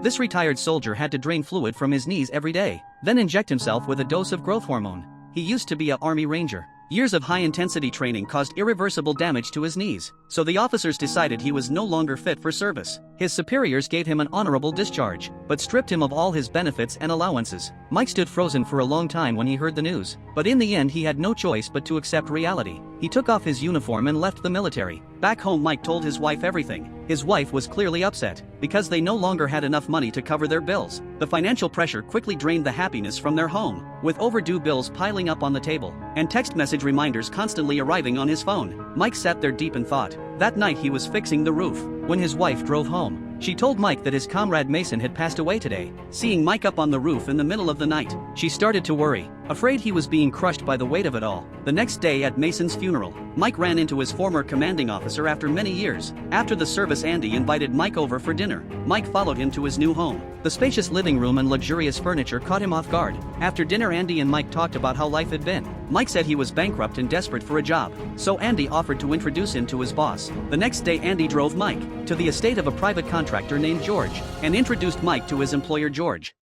This retired soldier had to drain fluid from his knees every day, then inject himself with a dose of growth hormone. He used to be a Army Ranger. Years of high-intensity training caused irreversible damage to his knees, so the officers decided he was no longer fit for service. His superiors gave him an honorable discharge, but stripped him of all his benefits and allowances. Mike stood frozen for a long time when he heard the news, but in the end he had no choice but to accept reality. He took off his uniform and left the military. Back home, Mike told his wife everything. His wife was clearly upset, because they no longer had enough money to cover their bills. The financial pressure quickly drained the happiness from their home, with overdue bills piling up on the table, and text message reminders constantly arriving on his phone. Mike sat there deep in thought. That night he was fixing the roof, when his wife drove home. She told Mike that his comrade Mason had passed away today. Seeing Mike up on the roof in the middle of the night, she started to worry, afraid he was being crushed by the weight of it all. The next day at Mason's funeral, Mike ran into his former commanding officer after many years. After the service, Andy invited Mike over for dinner. Mike followed him to his new home. The spacious living room and luxurious furniture caught him off guard. After dinner, Andy and Mike talked about how life had been. Mike said he was bankrupt and desperate for a job, so Andy offered to introduce him to his boss. The next day, Andy drove Mike to the estate of a private contractor named George and introduced Mike to his employer George.